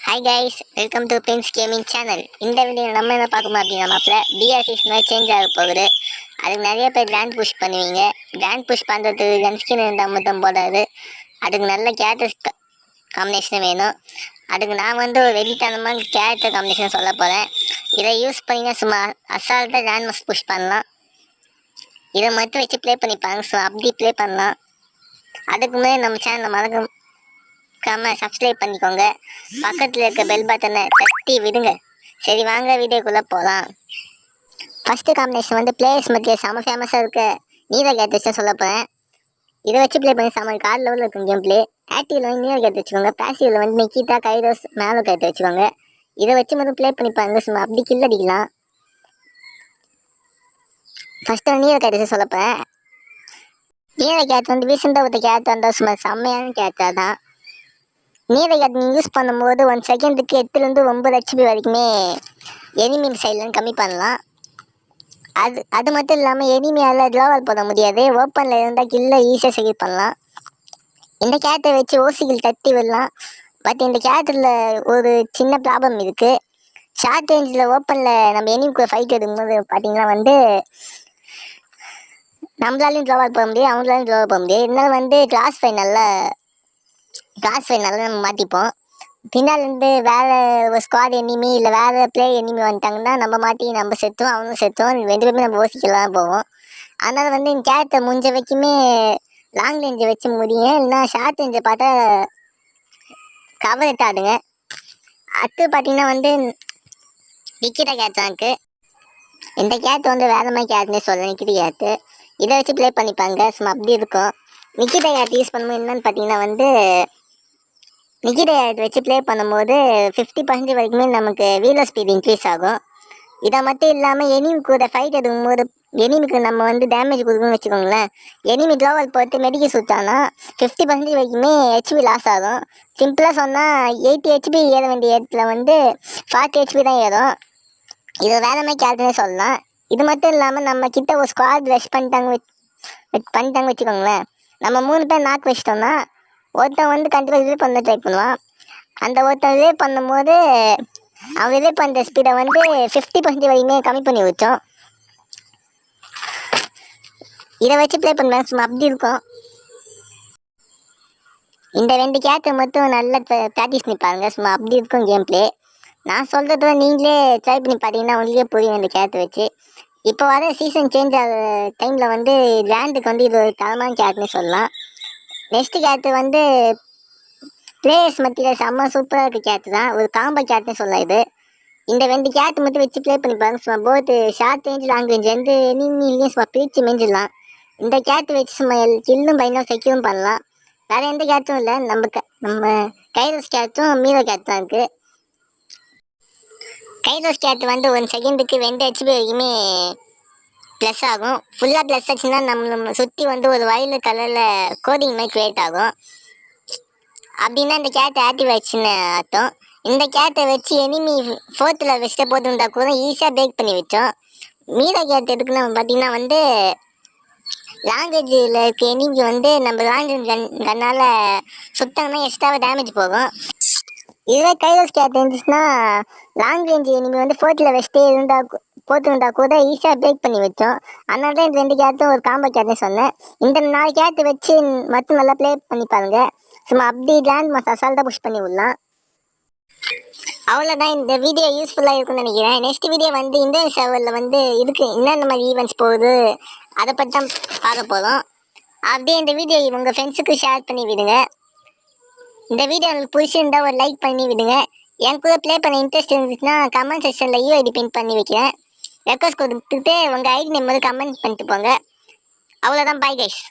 Hi guys, welcome to Prince gaming channel. இந்த video நம்ம என்ன பார்க்கணும் அப்படின்னா மாப்பில் டிஆர்சிஸ் மாதிரி சேஞ்ச் ஆக போகுது. அதுக்கு நிறைய பேர் கிராண்ட் புஷ் பண்ணுவீங்க. கிராண்ட் புஷ் பண்ணுறதுக்கு கன்ஸ்கின் இருந்தால் மட்டும் போடாது, அதுக்கு நல்ல கேரக்டர்ஸ் காம்பினேஷன் வேணும். அதுக்கு நான் ஒரு வெளித்தனமான கேரக்டர் காம்பினேஷன் சொல்ல போகிறேன். இதை யூஸ் பண்ணிங்கன்னா சும்மா அசால்ட்டாக கிராண்ட் மஸ்ட் புஷ் பண்ணலாம். இதை மட்டும் வச்சு ப்ளே பண்ணிப்பாங்க. ஸோ அப்படி ப்ளே பண்ணலாம். அதுக்கு முன்னாடி நம்ம சேனலை மறக்காம சப்ஸ்கிரைப் பண்ணிக்கோங்க. பக்கத்தில் இருக்க பெல் பட்டனை தட்டி விடுங்க. சரி, வாங்க வீடியோக்குள்ளே போகலாம். ஃபஸ்ட்டு காம்பினேஷன் பிளேயர்ஸ் மத்திய செம ஃபேமஸாக இருக்க நீர கேட் வச்சு சொல்ல போகிறேன். இதை வச்சு ப்ளே பண்ணி செம கார் லெவலில் இருக்கும் கேம் பிளே. ஆக்டிவில் நீர கேட் வச்சுக்கோங்க. பேசிவில் நிக்கிட்டா கைரோஸ் மேலோ கேட் வச்சுக்கோங்க. இதை வச்சு மட்டும் ப்ளே பண்ணிப்பாங்க. சும்மா அப்படி கில் அடிக்கலாம். ஃபஸ்ட்டு நீர கேட் வச்சு சொல்ல போகிறேன். நீர கேட் ரீசெண்டாக ஒரு கேரக்டர் இருந்தால் சும்மா செம்மையான கேரக்டர் தான். நீரை நீங்கள் யூஸ் பண்ணும்போது 1 செகண்டுக்கு 8லேருந்து 9 HP வரைக்குமே எனிமி சைட்லேருந்து கம்மி பண்ணலாம். அது மட்டும் இல்லாமல் எனிமியால் க்ளோவால் போட முடியாது. ஓப்பனில் இருந்தால் கில்லை ஈஸியாக செக்யூர் பண்ணலாம். இந்த கேரக்டரை வச்சு ஓசிகள் தட்டி விடலாம். பட் இந்த கேரக்டரில் ஒரு சின்ன ப்ராப்ளம் இருக்குது. ஷார்ட் ரேஞ்சில் ஓப்பனில் நம்ம எனிமிக்கு ஃபைட் எடுக்கும்போது பார்த்தீங்கன்னா நம்மளாலையும் க்ளோவால் போட முடியாது, அவங்களாலையும் க்ளோவால் போட முடியாது. இருந்தாலும் கிளாஸ் ஃபைட் நல்லா நம்ம மாற்றிப்போம். பின்னாலேருந்து வேறு ஒரு ஸ்குவாட் எனிமி இல்லை வேறு பிளே எனிமி வந்துட்டாங்கன்னா நம்ம மாட்டி நம்ம செத்தோம், அவங்களும் செத்தோம், 2 பேருமே நம்ம ஓசிக்கலாம் போவோம். அதனால் இந்த கேரக்டர் முடிஞ்ச வரைக்குமே லாங் ரேஞ்சை வச்சு முடியும். இல்லைனா ஷார்ட் ரேஞ்சை பார்த்தா கவர் எட்டாதுங்க. அடுத்து பார்த்தீங்கன்னா நிக்கிட்ட கேரக்டர் இருக்குது. இந்த கேரக்டர் வேறு மாதிரி கேரக்டர்னே சொல்ல நிக்கிட்ட கேரக்டர். இதை வச்சு ப்ளே பண்ணிப்பாங்க. சும்மா அப்படி இருக்கும். நிக்கிட்ட கேரக்டர் யூஸ் பண்ணும்போது என்னன்னு பார்த்தீங்கன்னா நிக்கிட்ட கேரக்டர் வச்சு ப்ளே பண்ணும்போது 50% வரைக்குமே நமக்கு வீலர் ஸ்பீட் இன்க்ரீஸ் ஆகும். இதை மட்டும் இல்லாமல் எனிமி கூட ஃபைட் எடுக்கும்போது எனிமிக்கு நம்ம டேமேஜ் கொடுக்கணும்னு வச்சுக்கோங்களேன். எனிமி க்ளோவல் போட்டு மெடிக்கல் சுட்டானா 50% வரைக்குமே HP லாஸ் ஆகும். சிம்பிளாக சொன்னால் 80 HP ஏற வேண்டிய இடத்துல 40 HP தான் ஏறும். இது வேற மாதிரி கேரக்டர்னே சொல்லலாம். இது மட்டும் இல்லாமல் நம்ம கிட்ட ஒரு ஸ்குவாட் ரஷ் பண்ணிட்டாங்க வச்சுக்கோங்களேன். நம்ம 3 பேர் நாக்கு வச்சிட்டோம்னா ஒருத்தன் கண்டிப்பாக ரிவே பண்ண ட்ரை பண்ணுவான். அந்த ஒருத்தன் ரிவே பண்ணும்போது அவன் ரிவே பண்ணுற ஸ்பீடை 50% வரைக்குமே கம்மி பண்ணி வச்சோம். இதை வச்சு ப்ளே பண்ணுவேன். சும்மா அப்படி இருக்கும். இந்த 2 கேரக்டர் மட்டும் நல்லா ப்ராக்டிஸ் பண்ணி பாருங்க. சும்மா அப்படி இருக்கும் கேம் பிளே. நான் சொல்கிறத நீங்களே ட்ரை பண்ணி பார்த்தீங்கன்னா உங்களுக்கே புரியும் இந்த கேரக்டர் வச்சு. இப்போ வர சீசன் சேஞ்ச் ஆகிற டைமில் லேண்டுக்கு இது ஒரு தரமான கேரக்டர்னு சொல்லலாம். நெக்ஸ்ட் கேரக்டர் பிளேயர்ஸ் மத்தியில் செம்ம சூப்பராக இருக்க கேரக்டர் தான். ஒரு காம்போ கேரக்டர்னு சொல்லலாம். இந்த 2 கேரக்டர் மட்டும் வச்சு ப்ளே பண்ணி பாருங்க. சும்மா both short range long range எனிமிலையும் சும்மா பிரித்து மேஞ்சிடலாம். இந்த கேரக்டர் வச்சு சும்மா கில்லும் பயங்கரம் செக்யூரும் பண்ணலாம். வேறு எந்த கேரக்டரும் இல்லை. நம்ம கைரோஸ் கேரக்டரும் மீரோ கேரக்டர் தான் இருக்குது. கைரோஸ் கேரக்டர் 1 செகண்டுக்கு 2 HP வரைக்குமே ப்ளஸ் ஆகும். ஃபுல்லாக ப்ளஸ் ஆச்சுன்னா நம்ம சுற்றி ஒரு வயலு கலரில் கோடிங் மாதிரி க்ரியேட் ஆகும். அப்படின்னா இந்த கேரக்டர் ஆக்டிவ் ஆயிடுச்சுன்னு அர்த்தம். இந்த கேரக்டரை வச்சு எனிமி 4th வச்சுட்டு போட்டுருந்தா கூட ஈஸியாக பிரேக் பண்ணி வச்சோம். மீரோ கேரக்டர் எதுக்குன்னு பார்த்தீங்கன்னா லாங்குவேஜில் இருக்க எனிமி நம்ம லாங்குவேஜ் கண்ணால் சுட்டாங்கன்னா எக்ஸ்ட்ராவாக டேமேஜ் போகும். இதுவே கைரோஸ் கேரக்டர் இருந்துச்சுன்னா லாங் ரேஞ்ச் எனிமி 4th வச்சுட்டே போட்டுருந்தா கூட ஈஸியாக பிரேக் பண்ணி வச்சோம். அதனால தான் இந்த 2 கேரக்டரும் ஒரு காம்போ கேரக்டர்னு சொன்னேன். இந்த 4 கேரக்டர் வச்சு மட்டும் நல்லா ப்ளே பண்ணி பாருங்க. சும்மா அப்படி கிராண்ட் மாஸ் அசால்ட்டாக புஷ் பண்ணி விடலாம். அவ்வளோதான். இந்த வீடியோ யூஸ்ஃபுல்லாக இருக்குன்னு நினைக்கிறேன். நெக்ஸ்ட் வீடியோ இந்தியன் சர்வரில் இதுக்கு என்னென்ன மாதிரி ஈவெண்ட்ஸ் போகுது அதை பற்றி தான் பார்க்க போகிறோம். அப்படியே இந்த வீடியோ உங்கள் ஃப்ரெண்ட்ஸுக்கு ஷேர் பண்ணி விடுங்க. இந்த வீடியோ உங்களுக்கு பிடிச்சிருந்தா ஒரு லைக் பண்ணி விடுங்க. என் கூட ப்ளே பண்ண இன்ட்ரெஸ்ட் இருந்துச்சுன்னா கமெண்ட் செக்ஷனில் UID பின் பண்ணி வைக்கிறேன். ரெக்வஸ்ட் கொடுத்துட்டு உங்கள் ஐடி நேம் கமெண்ட் பண்ணிட்டு போங்க. அவ்வளோதான். Bye guys.